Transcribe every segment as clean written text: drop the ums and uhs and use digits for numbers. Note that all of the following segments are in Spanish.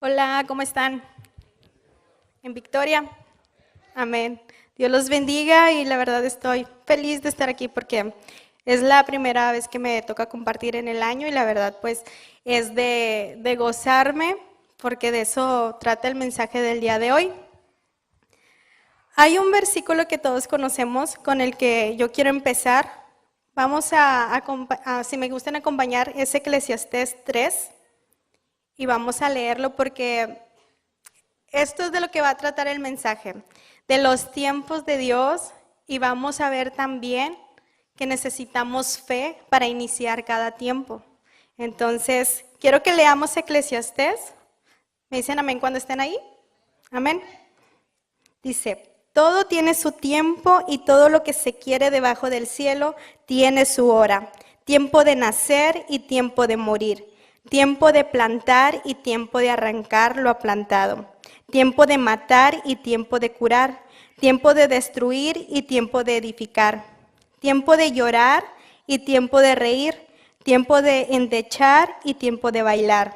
Hola, ¿cómo están? ¿En Victoria? Amén. Dios los bendiga y la verdad estoy feliz de estar aquí porque es la primera vez que me toca compartir en el año y la verdad pues es de gozarme porque de eso trata el mensaje del día de hoy. Hay un versículo que todos conocemos con el que yo quiero empezar. Vamos si me gustan acompañar, es Eclesiastés 3 y vamos a leerlo porque esto es de lo que va a tratar el mensaje, de los tiempos de Dios, y vamos a ver también que necesitamos fe para iniciar cada tiempo. Entonces, quiero que leamos Eclesiastés. ¿Me dicen amén cuando estén ahí? Amén. Dice, todo tiene su tiempo y todo lo que se quiere debajo del cielo tiene su hora. Tiempo de nacer y tiempo de morir. Tiempo de plantar y tiempo de arrancar lo plantado. Tiempo de matar y tiempo de curar. Tiempo de destruir y tiempo de edificar. Tiempo de llorar y tiempo de reír. Tiempo de endechar y tiempo de bailar.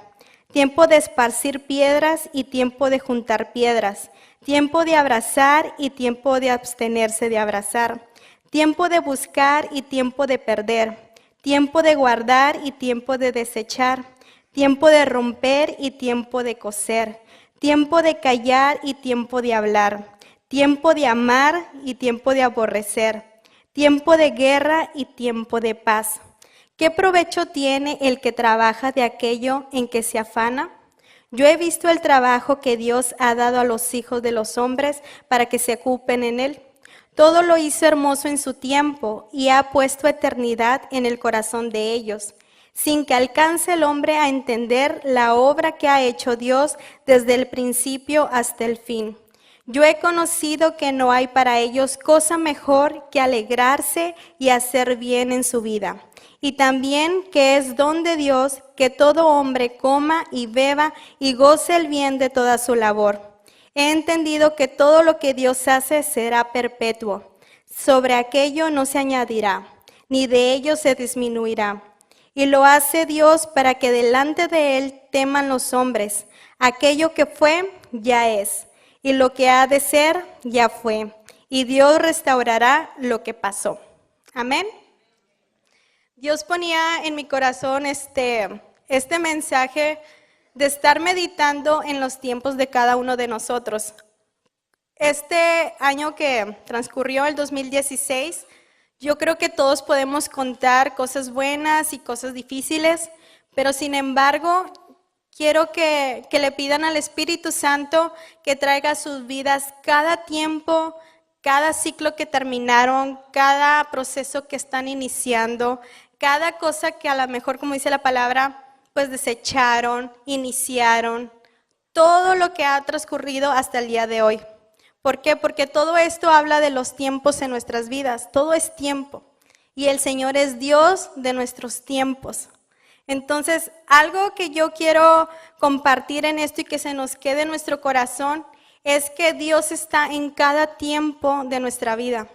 Tiempo de esparcir piedras y tiempo de juntar piedras. Tiempo de abrazar y tiempo de abstenerse de abrazar. Tiempo de buscar y tiempo de perder. Tiempo de guardar y tiempo de desechar. Tiempo de romper y tiempo de coser. Tiempo de callar y tiempo de hablar. Tiempo de amar y tiempo de aborrecer. Tiempo de guerra y tiempo de paz. ¿Qué provecho tiene el que trabaja de aquello en que se afana? Yo he visto el trabajo que Dios ha dado a los hijos de los hombres para que se ocupen en él. Todo lo hizo hermoso en su tiempo y ha puesto eternidad en el corazón de ellos, sin que alcance el hombre a entender la obra que ha hecho Dios desde el principio hasta el fin. Yo he conocido que no hay para ellos cosa mejor que alegrarse y hacer bien en su vida. Y también que es don de Dios que todo hombre coma y beba y goce el bien de toda su labor. He entendido que todo lo que Dios hace será perpetuo. Sobre aquello no se añadirá, ni de ello se disminuirá. Y lo hace Dios para que delante de Él teman los hombres. Aquello que fue, ya es. Y lo que ha de ser, ya fue. Y Dios restaurará lo que pasó. Amén. Dios ponía en mi corazón este mensaje de estar meditando en los tiempos de cada uno de nosotros. Este año que transcurrió, el 2016, yo creo que todos podemos contar cosas buenas y cosas difíciles, pero sin embargo, quiero que le pidan al Espíritu Santo que traiga a sus vidas cada tiempo, cada ciclo que terminaron, cada proceso que están iniciando, cada cosa que a lo mejor, como dice la palabra, pues desecharon, iniciaron, todo lo que ha transcurrido hasta el día de hoy. ¿Por qué? Porque todo esto habla de los tiempos en nuestras vidas, todo es tiempo. Y el Señor es Dios de nuestros tiempos. Entonces, algo que yo quiero compartir en esto y que se nos quede en nuestro corazón es que Dios está en cada tiempo de nuestra vida.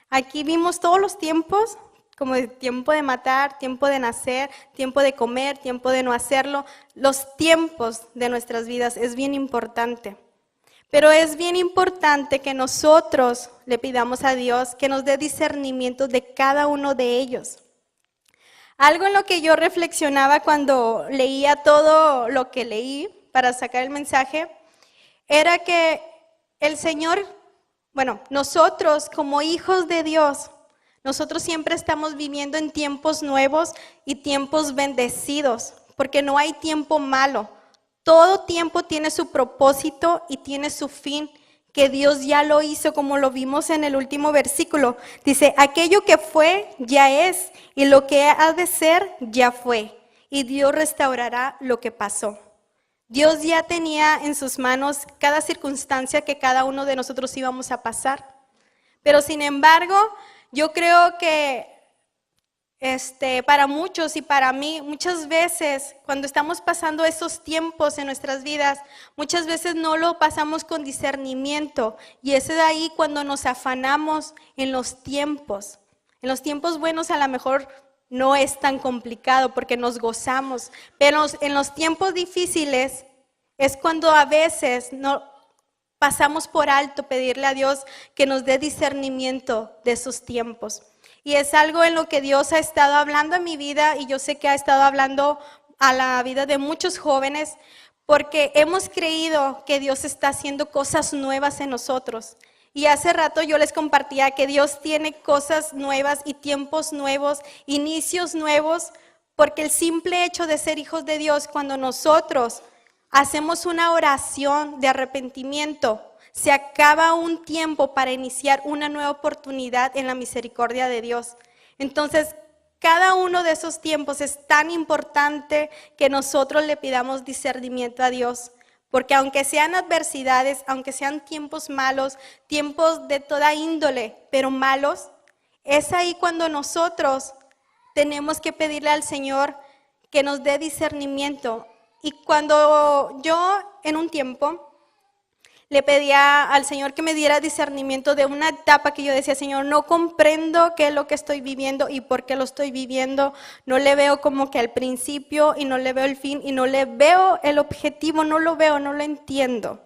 Aquí vimos todos los tiempos, como el tiempo de matar, tiempo de nacer, tiempo de comer, tiempo de no hacerlo. Los tiempos de nuestras vidas es bien importante. Pero es bien importante que nosotros le pidamos a Dios que nos dé discernimiento de cada uno de ellos. Algo en lo que yo reflexionaba cuando leía todo lo que leí para sacar el mensaje, era que el Señor, nosotros como hijos de Dios, nosotros siempre estamos viviendo en tiempos nuevos y tiempos bendecidos, porque no hay tiempo malo. Todo tiempo tiene su propósito y tiene su fin, que Dios ya lo hizo, como lo vimos en el último versículo. Dice, aquello que fue, ya es, y lo que ha de ser, ya fue. Y Dios restaurará lo que pasó. Dios ya tenía en sus manos cada circunstancia que cada uno de nosotros íbamos a pasar. Pero sin embargo, yo creo que para muchos y para mí, muchas veces cuando estamos pasando esos tiempos en nuestras vidas, muchas veces no lo pasamos con discernimiento, y es de ahí cuando nos afanamos en los tiempos. En los tiempos buenos a lo mejor no es tan complicado porque nos gozamos, pero en los tiempos difíciles Es cuando a veces no pasamos por alto pedirle a Dios que nos dé discernimiento de sus tiempos. Y es algo en lo que Dios ha estado hablando en mi vida, y yo sé que ha estado hablando a la vida de muchos jóvenes, porque hemos creído que Dios está haciendo cosas nuevas en nosotros. Y hace rato yo les compartía que Dios tiene cosas nuevas y tiempos nuevos, inicios nuevos, porque el simple hecho de ser hijos de Dios, cuando nosotros hacemos una oración de arrepentimiento, se acaba un tiempo para iniciar una nueva oportunidad en la misericordia de Dios. Entonces, cada uno de esos tiempos es tan importante que nosotros le pidamos discernimiento a Dios. Porque aunque sean adversidades, aunque sean tiempos malos, tiempos de toda índole, pero malos, es ahí cuando nosotros tenemos que pedirle al Señor que nos dé discernimiento. Y cuando yo en un tiempo le pedía al Señor que me diera discernimiento de una etapa que yo decía, Señor, no comprendo qué es lo que estoy viviendo y por qué lo estoy viviendo, no le veo como que al principio y no le veo el fin y no le veo el objetivo, no lo veo, no lo entiendo.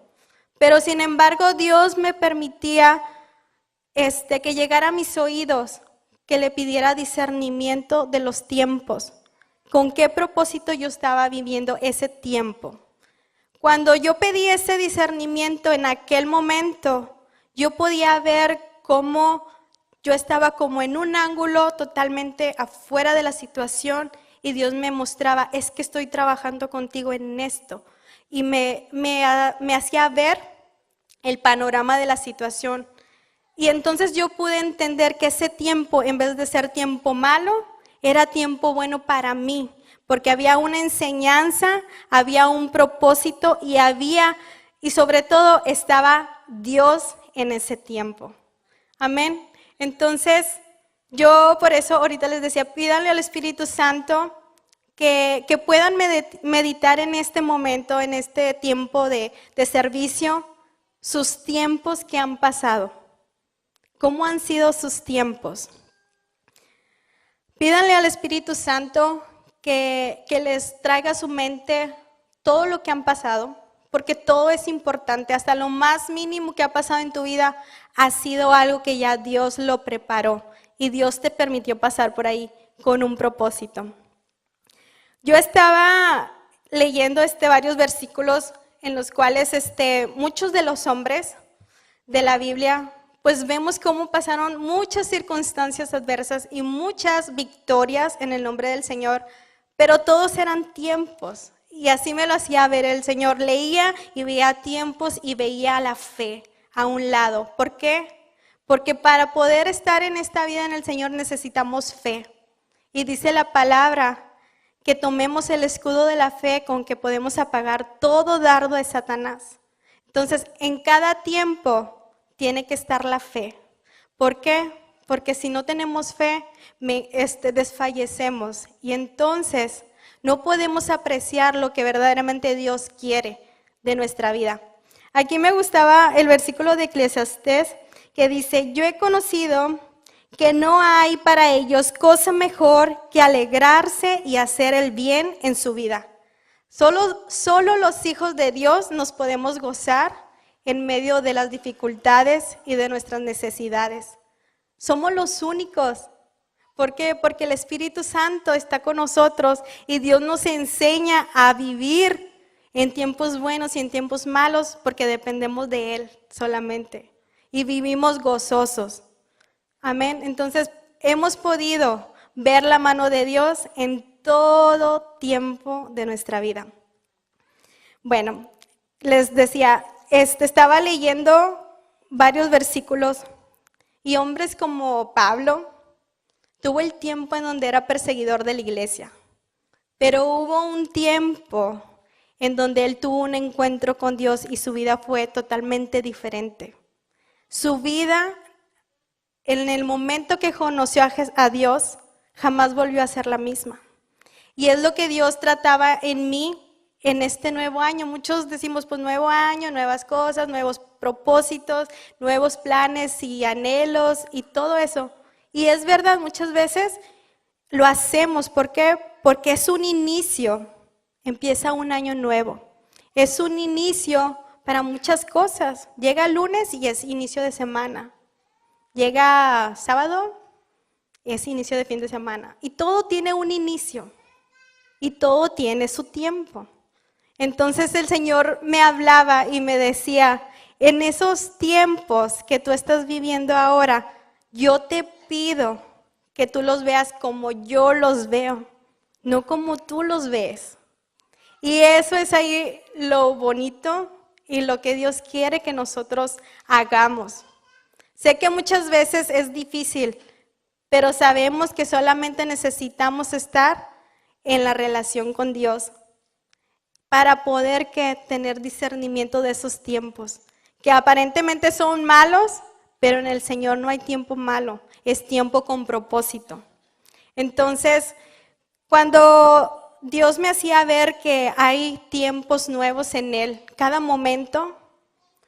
Pero sin embargo Dios me permitía que llegara a mis oídos, que le pidiera discernimiento de los tiempos, con qué propósito yo estaba viviendo ese tiempo. Cuando yo pedí ese discernimiento en aquel momento, yo podía ver cómo yo estaba como en un ángulo totalmente afuera de la situación y Dios me mostraba, es que estoy trabajando contigo en esto. Y me hacía ver el panorama de la situación. Y entonces yo pude entender que ese tiempo, en vez de ser tiempo malo, era tiempo bueno para mí. Porque había una enseñanza, había un propósito y sobre todo estaba Dios en ese tiempo. Amén. Entonces, yo por eso ahorita les decía, pídanle al Espíritu Santo que puedan meditar en este momento, en este tiempo de servicio, sus tiempos que han pasado. ¿Cómo han sido sus tiempos? Pídanle al Espíritu Santo que les traiga a su mente todo lo que han pasado, porque todo es importante, hasta lo más mínimo que ha pasado en tu vida ha sido algo que ya Dios lo preparó y Dios te permitió pasar por ahí con un propósito. Yo estaba leyendo varios versículos en los cuales muchos de los hombres de la Biblia, pues vemos cómo pasaron muchas circunstancias adversas y muchas victorias en el nombre del Señor, pero todos eran tiempos, y así me lo hacía ver el Señor. Leía y veía tiempos y veía la fe a un lado. ¿Por qué? Porque para poder estar en esta vida en el Señor necesitamos fe. Y dice la palabra que tomemos el escudo de la fe con que podemos apagar todo dardo de Satanás. Entonces, en cada tiempo tiene que estar la fe. ¿Por qué? Porque si no tenemos fe, desfallecemos y entonces no podemos apreciar lo que verdaderamente Dios quiere de nuestra vida. Aquí me gustaba el versículo de Eclesiastés que dice, yo he conocido que no hay para ellos cosa mejor que alegrarse y hacer el bien en su vida. Solo los hijos de Dios nos podemos gozar en medio de las dificultades y de nuestras necesidades. Somos los únicos. ¿Por qué? Porque el Espíritu Santo está con nosotros y Dios nos enseña a vivir en tiempos buenos y en tiempos malos porque dependemos de Él solamente y vivimos gozosos. Amén. Entonces hemos podido ver la mano de Dios en todo tiempo de nuestra vida. Bueno, les decía, estaba leyendo varios versículos y hombres como Pablo tuvo el tiempo en donde era perseguidor de la iglesia, pero hubo un tiempo en donde él tuvo un encuentro con Dios y su vida fue totalmente diferente. Su vida, en el momento que conoció a Dios, jamás volvió a ser la misma. Y es lo que Dios trataba en mí en este nuevo año. Muchos decimos, pues nuevo año, nuevas cosas, nuevos propósitos, nuevos planes y anhelos y todo eso. Y es verdad, muchas veces lo hacemos. ¿Por qué? Porque es un inicio, empieza un año nuevo. es un inicio para muchas cosas. Llega el lunes y es inicio de semana. Llega sábado, es inicio de fin de semana. Y todo tiene un inicio y todo tiene su tiempo. Entonces el Señor me hablaba y me decía, en esos tiempos que tú estás viviendo ahora, yo te pido que tú los veas como yo los veo, no como tú los ves. Y eso es ahí lo bonito y lo que Dios quiere que nosotros hagamos. Sé que muchas veces es difícil, pero sabemos que solamente necesitamos estar en la relación con Dios para poder tener discernimiento de esos tiempos, que aparentemente son malos, pero en el Señor no hay tiempo malo, es tiempo con propósito. Entonces, cuando Dios me hacía ver que hay tiempos nuevos en Él, cada momento,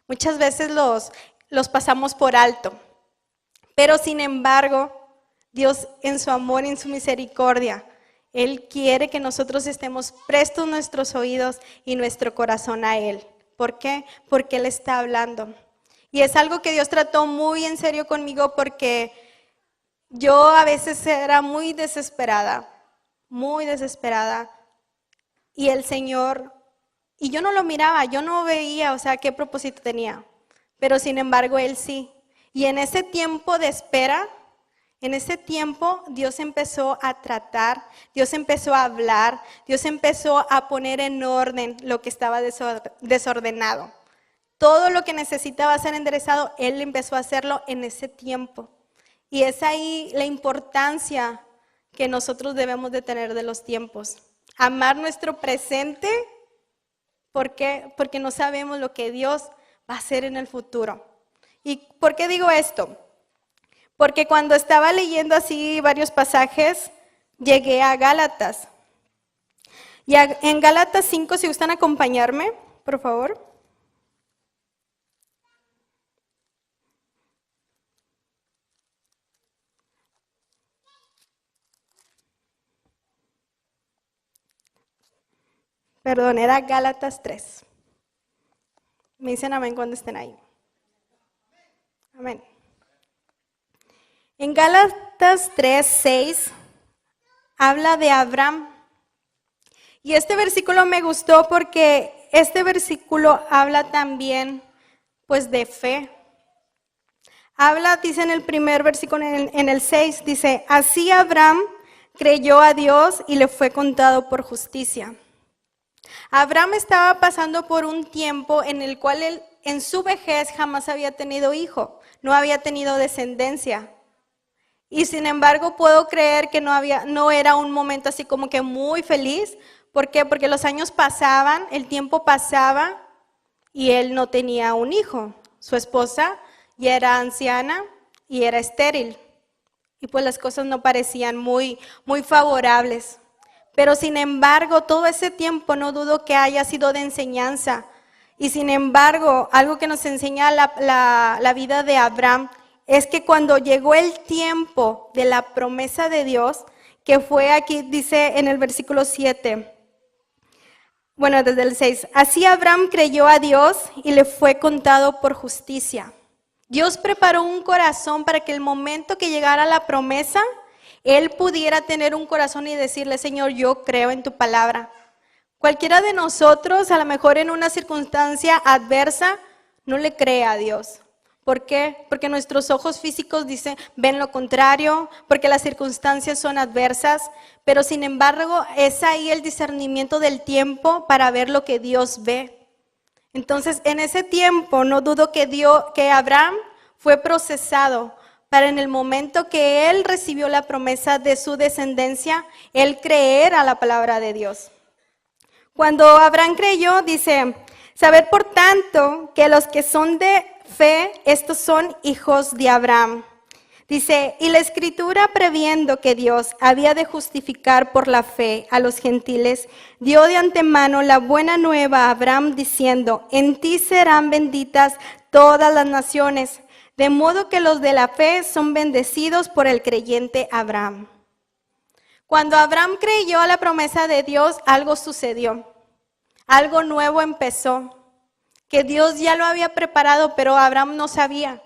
muchas veces los pasamos por alto. Pero sin embargo, Dios en su amor y en su misericordia, Él quiere que nosotros estemos prestos nuestros oídos y nuestro corazón a Él. ¿Por qué? Porque Él está hablando. Y es algo que Dios trató muy en serio conmigo porque yo a veces era muy desesperada. Y el Señor, y yo no lo miraba, yo no veía, o sea, qué propósito tenía. Pero sin embargo, Él sí. Y en ese tiempo de espera, en ese tiempo Dios empezó a tratar, Dios empezó a hablar, Dios empezó a poner en orden lo que estaba desordenado. Todo lo que necesitaba ser enderezado, Él empezó a hacerlo en ese tiempo. Y es ahí la importancia que nosotros debemos de tener de los tiempos. Amar nuestro presente, ¿por qué? Porque no sabemos lo que Dios va a hacer en el futuro. ¿Y por qué digo esto? Porque cuando estaba leyendo así varios pasajes, llegué a Gálatas. Y en Gálatas 5, si gustan acompañarme, por favor. Perdón, era Gálatas 3. Me dicen amén cuando estén ahí. Amén. En Gálatas 3:6 habla de Abraham. Y este versículo me gustó porque este versículo habla también pues de fe. Habla, dice en el primer versículo, en el 6, dice, así Abraham creyó a Dios y le fue contado por justicia. Abraham estaba pasando por un tiempo en el cual él en su vejez jamás había tenido hijo, no había tenido descendencia. Y sin embargo puedo creer que no era un momento así como que muy feliz. ¿Por qué? Porque los años pasaban, el tiempo pasaba y él no tenía un hijo. Su esposa ya era anciana y era estéril. Y pues las cosas no parecían muy favorables. Pero sin embargo, todo ese tiempo no dudo que haya sido de enseñanza. Y sin embargo, algo que nos enseña la vida de Abraham es que cuando llegó el tiempo de la promesa de Dios, que fue aquí, dice en el versículo 7, bueno, desde el 6, así Abraham creyó a Dios y le fue contado por justicia. Dios preparó un corazón para que el momento que llegara la promesa, él pudiera tener un corazón y decirle, Señor, yo creo en tu palabra. Cualquiera de nosotros, a lo mejor en una circunstancia adversa, no le cree a Dios. ¿Por qué? Porque nuestros ojos físicos ven lo contrario, porque las circunstancias son adversas, pero sin embargo es ahí el discernimiento del tiempo para ver lo que Dios ve. Entonces en ese tiempo no dudo que Abraham fue procesado para en el momento que él recibió la promesa de su descendencia, él creer a la palabra de Dios. Cuando Abraham creyó, dice, saber por tanto que los que son de fe, estos son hijos de Abraham. Dice, y la Escritura previendo que Dios había de justificar por la fe a los gentiles, dio de antemano la buena nueva a Abraham diciendo, en ti serán benditas todas las naciones, de modo que los de la fe son bendecidos por el creyente Abraham. Cuando Abraham creyó a la promesa de Dios, algo sucedió. algo nuevo empezó, que Dios ya lo había preparado, pero Abraham no sabía.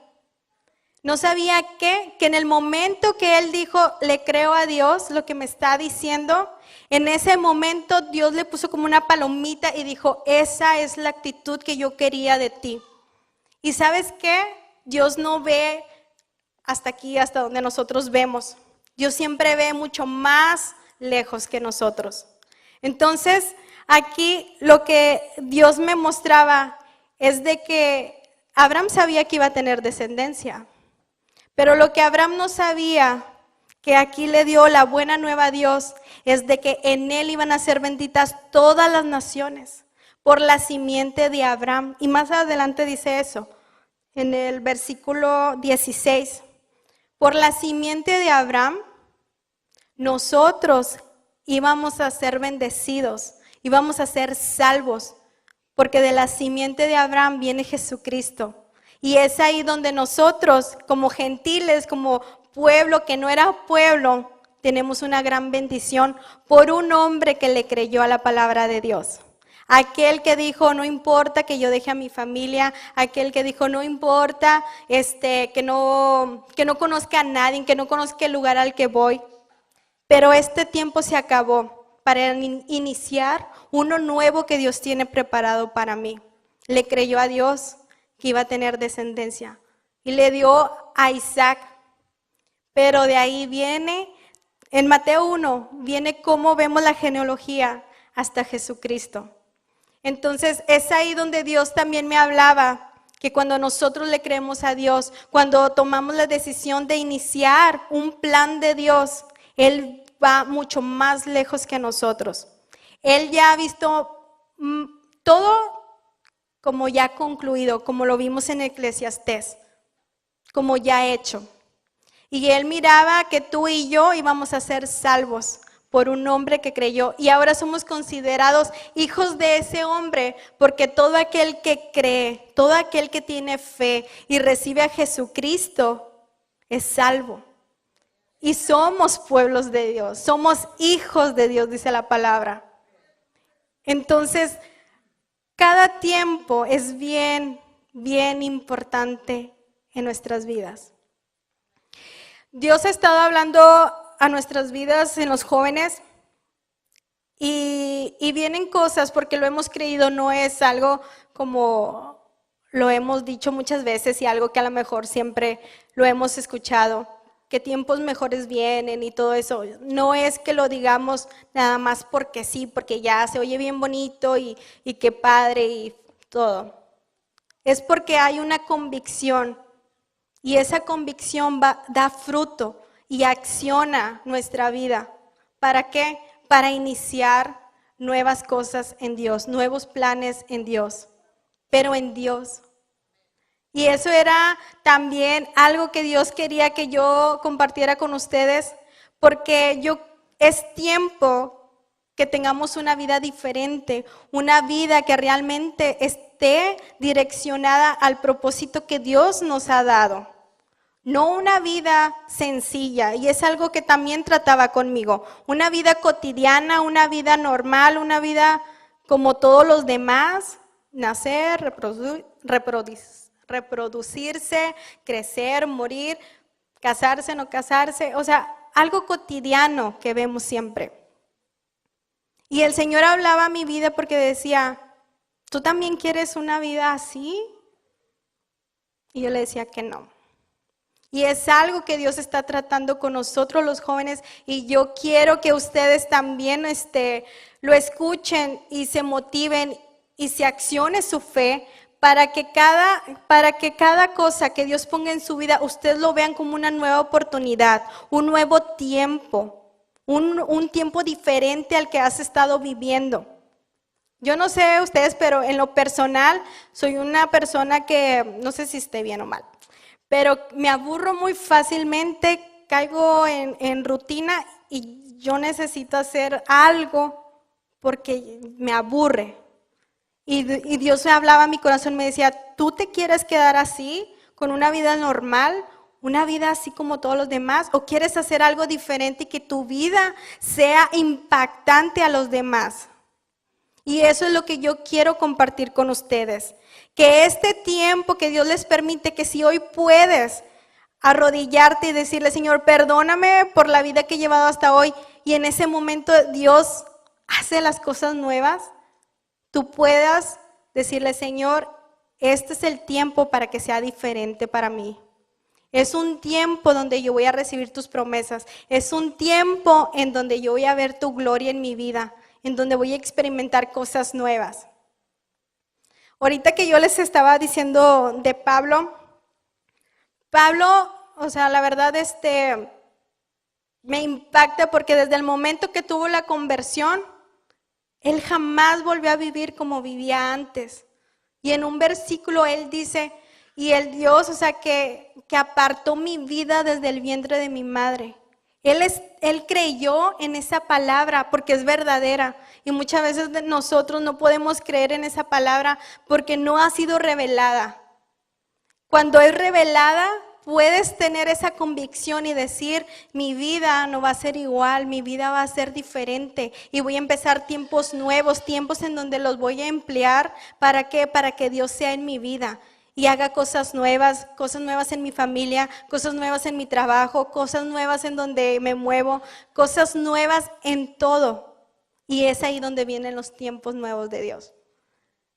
No sabía que en el momento que él dijo, le creo a Dios lo que me está diciendo, en ese momento Dios le puso como una palomita y dijo, esa es la actitud que yo quería de ti. ¿Y sabes qué? Dios no ve hasta aquí, hasta donde nosotros vemos. Dios siempre ve mucho más lejos que nosotros. Entonces, aquí lo que Dios me mostraba es de que Abraham sabía que iba a tener descendencia. Pero lo que Abraham no sabía, que aquí le dio la buena nueva a Dios, es de que en él iban a ser benditas todas las naciones por la simiente de Abraham. Y más adelante dice eso, en el versículo 16. Por la simiente de Abraham, nosotros íbamos a ser bendecidos, íbamos a ser salvos, porque de la simiente de Abraham viene Jesucristo. Y es ahí donde nosotros, como gentiles, como pueblo que no era pueblo, tenemos una gran bendición por un hombre que le creyó a la palabra de Dios. Aquel que dijo, no importa que yo deje a mi familia, aquel que dijo, no importa que no conozca a nadie, que no conozca el lugar al que voy. Pero este tiempo se acabó para iniciar uno nuevo que Dios tiene preparado para mí. Le creyó a Dios que iba a tener descendencia y le dio a Isaac. Pero de ahí viene, en Mateo 1, viene cómo vemos la genealogía hasta Jesucristo. Entonces es ahí donde Dios también me hablaba, que cuando nosotros le creemos a Dios, cuando tomamos la decisión de iniciar un plan de Dios, Él va mucho más lejos que nosotros. Él ya ha visto todo como ya concluido, como lo vimos en Eclesiastés, como ya hecho. Y Él miraba que tú y yo íbamos a ser salvos por un hombre que creyó. Y ahora somos considerados hijos de ese hombre, porque todo aquel que cree, todo aquel que tiene fe y recibe a Jesucristo es salvo. Y somos pueblos de Dios, somos hijos de Dios, dice la palabra. Entonces, cada tiempo es bien importante en nuestras vidas. Dios ha estado hablando a nuestras vidas en los jóvenes y vienen cosas porque lo hemos creído, no es algo como lo hemos dicho muchas veces y algo que a lo mejor siempre lo hemos escuchado, que tiempos mejores vienen y todo eso. No es que lo digamos nada más porque sí, porque ya se oye bien bonito y qué padre y todo. Es porque hay una convicción y esa convicción da fruto y acciona nuestra vida. ¿Para qué? Para iniciar nuevas cosas en Dios, nuevos planes en Dios, pero en Dios. Y eso era también algo que Dios quería que yo compartiera con ustedes, porque es tiempo que tengamos una vida diferente, una vida que realmente esté direccionada al propósito que Dios nos ha dado. No una vida sencilla, y es algo que también trataba conmigo, una vida cotidiana, una vida normal, una vida como todos los demás, nacer, reproducirse, crecer, morir, casarse, no casarse, o sea, algo cotidiano que vemos siempre. Y el Señor hablaba a mi vida porque decía, ¿tú también quieres una vida así? Y yo le decía que no. Y es algo que Dios está tratando con nosotros los jóvenes y yo quiero que ustedes también lo escuchen y se motiven y se accione su fe para que cada cosa que Dios ponga en su vida, ustedes lo vean como una nueva oportunidad, un nuevo tiempo, un tiempo diferente al que has estado viviendo. Yo no sé ustedes, pero en lo personal soy una persona que, no sé si esté bien o mal, pero me aburro muy fácilmente, caigo en rutina y yo necesito hacer algo porque me aburre. Y Dios me hablaba a mi corazón, me decía, ¿tú te quieres quedar así, con una vida normal, una vida así como todos los demás? ¿O quieres hacer algo diferente y que tu vida sea impactante a los demás? Y eso es lo que yo quiero compartir con ustedes. Que este tiempo que Dios les permite, que si hoy puedes arrodillarte y decirle, Señor, perdóname por la vida que he llevado hasta hoy, y en ese momento Dios hace las cosas nuevas, tú puedas decirle, Señor, este es el tiempo para que sea diferente para mí. Es un tiempo donde yo voy a recibir tus promesas. Es un tiempo en donde yo voy a ver tu gloria en mi vida, en donde voy a experimentar cosas nuevas. Ahorita que yo les estaba diciendo de Pablo, o sea, la verdad me impacta porque desde el momento que tuvo la conversión, él jamás volvió a vivir como vivía antes. Y en un versículo él dice, y el Dios, o sea, que apartó mi vida desde el vientre de mi madre. Él creyó en esa palabra porque es verdadera. Y muchas veces nosotros no podemos creer en esa palabra porque no ha sido revelada. Cuando es revelada, puedes tener esa convicción y decir, mi vida no va a ser igual, mi vida va a ser diferente. Y voy a empezar tiempos nuevos, tiempos en donde los voy a emplear. ¿Para qué? Para que Dios sea en mi vida y haga cosas nuevas en mi familia, cosas nuevas en mi trabajo, cosas nuevas en donde me muevo, cosas nuevas en todo. Y es ahí donde vienen los tiempos nuevos de Dios.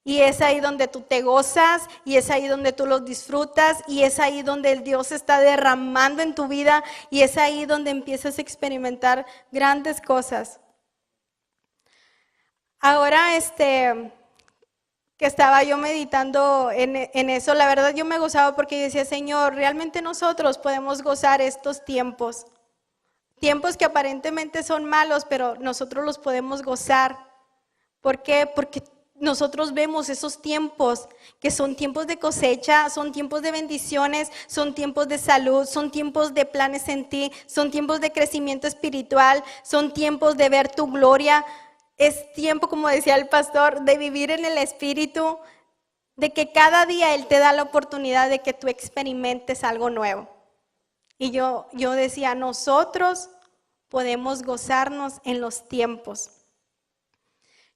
Y es ahí donde tú te gozas, y es ahí donde tú los disfrutas, y es ahí donde el Dios está derramando en tu vida, y es ahí donde empiezas a experimentar grandes cosas. Ahora, que estaba yo meditando en eso, la verdad yo me gozaba porque yo decía, Señor, realmente nosotros podemos gozar estos tiempos. Tiempos que aparentemente son malos, pero nosotros los podemos gozar. ¿Por qué? Porque nosotros vemos esos tiempos que son tiempos de cosecha, son tiempos de bendiciones, son tiempos de salud, son tiempos de planes en ti, son tiempos de crecimiento espiritual, son tiempos de ver tu gloria. Es tiempo, como decía el pastor, de vivir en el Espíritu, de que cada día Él te da la oportunidad de que tú experimentes algo nuevo. Y yo decía, nosotros podemos gozarnos en los tiempos.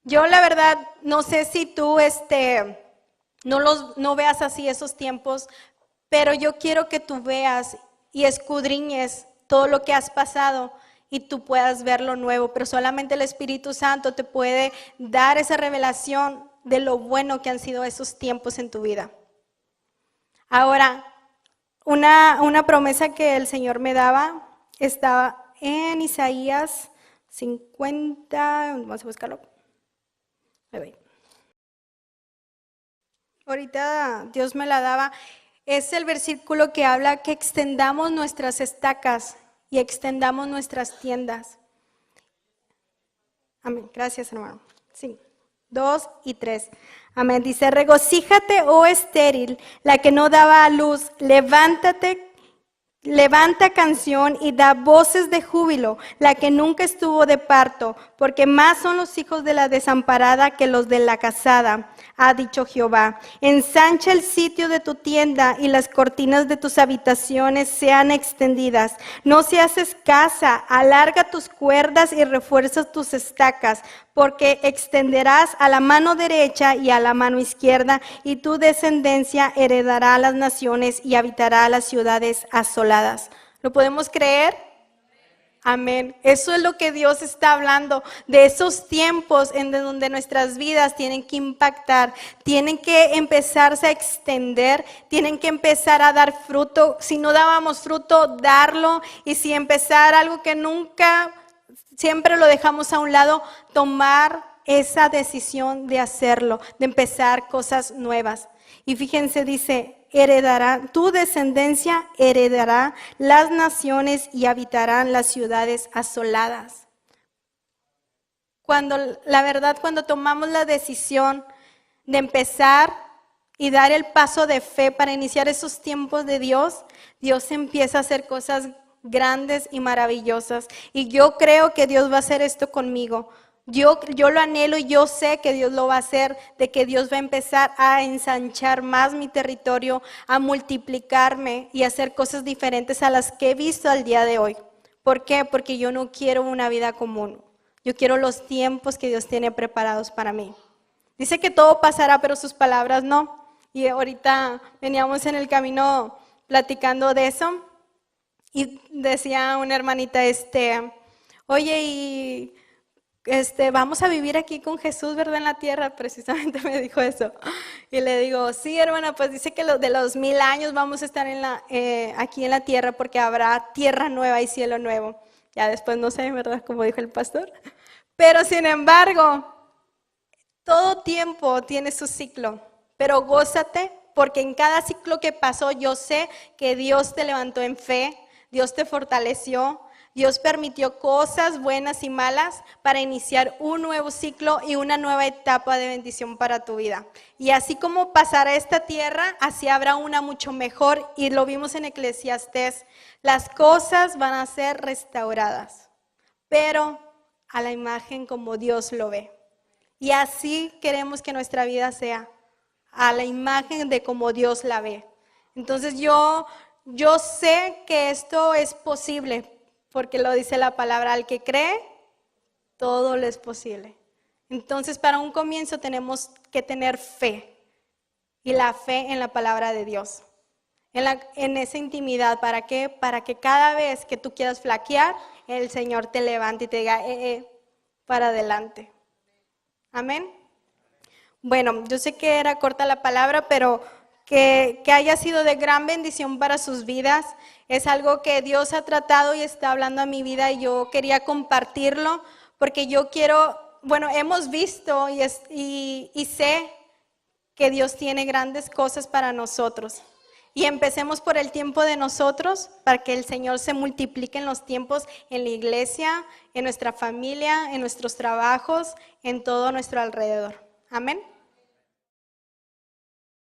Yo la verdad no sé si tú no veas así esos tiempos, pero yo quiero que tú veas y escudriñes todo lo que has pasado y tú puedas ver lo nuevo, pero solamente el Espíritu Santo te puede dar esa revelación de lo bueno que han sido esos tiempos en tu vida. Ahora, una promesa que el Señor me daba estaba en Isaías 50, vamos a buscarlo. Ahorita Dios me la daba. Es el versículo que habla que extendamos nuestras estacas y extendamos nuestras tiendas. Amén. Gracias, hermano. Sí. 2 y 3. Amén. Dice, regocíjate, oh estéril, la que no daba a luz, levanta canción y da voces de júbilo, la que nunca estuvo de parto, porque más son los hijos de la desamparada que los de la casada, ha dicho Jehová. Ensancha el sitio de tu tienda y las cortinas de tus habitaciones sean extendidas. No seas escasa, alarga tus cuerdas y refuerza tus estacas, porque extenderás a la mano derecha y a la mano izquierda, y tu descendencia heredará las naciones y habitará las ciudades asoladas. ¿Lo podemos creer? Amén. Eso es lo que Dios está hablando, de esos tiempos en donde nuestras vidas tienen que impactar, tienen que empezarse a extender, tienen que empezar a dar fruto. Si no dábamos fruto, darlo, y si empezar algo que nunca, siempre lo dejamos a un lado, tomar esa decisión de hacerlo, de empezar cosas nuevas. Y fíjense, dice, tu descendencia heredará las naciones y habitarán las ciudades asoladas. La verdad, cuando tomamos la decisión de empezar y dar el paso de fe para iniciar esos tiempos de Dios, Dios empieza a hacer cosas grandes y maravillosas. Y yo creo que Dios va a hacer esto conmigo. Yo lo anhelo y yo sé que Dios lo va a hacer, de que Dios va a empezar a ensanchar más mi territorio, a multiplicarme y a hacer cosas diferentes a las que he visto al día de hoy. ¿Por qué? Porque yo no quiero una vida común. Yo quiero los tiempos que Dios tiene preparados para mí. Dice que todo pasará, pero sus palabras no. Y ahorita veníamos en el camino platicando de eso y decía una hermanita, oye, y vamos a vivir aquí con Jesús, ¿verdad? En la tierra, precisamente me dijo eso. Y le digo, sí, hermana, pues dice que de los 1000 años vamos a estar aquí en la tierra porque habrá tierra nueva y cielo nuevo. Ya después no sé, ¿verdad? Como dijo el pastor. Pero sin embargo, todo tiempo tiene su ciclo, pero gózate porque en cada ciclo que pasó yo sé que Dios te levantó en fe, Dios te fortaleció, Dios permitió cosas buenas y malas para iniciar un nuevo ciclo y una nueva etapa de bendición para tu vida. Y así como pasará esta tierra, así habrá una mucho mejor, y lo vimos en Eclesiastés, las cosas van a ser restauradas, pero a la imagen como Dios lo ve. Y así queremos que nuestra vida sea, a la imagen de como Dios la ve. Entonces yo sé que esto es posible, porque lo dice la palabra, al que cree, todo le es posible. Entonces para un comienzo tenemos que tener fe, y la fe en la palabra de Dios, en esa intimidad. ¿Para qué? Para que cada vez que tú quieras flaquear, el Señor te levante y te diga, para adelante. Amén. Bueno, yo sé que era corta la palabra, pero que haya sido de gran bendición para sus vidas. Es algo que Dios ha tratado y está hablando a mi vida, y yo quería compartirlo porque yo quiero, bueno, hemos visto y sé que Dios tiene grandes cosas para nosotros. Y empecemos por el tiempo de nosotros, para que el Señor se multiplique en los tiempos, en la iglesia, en nuestra familia, en nuestros trabajos, en todo nuestro alrededor. Amén.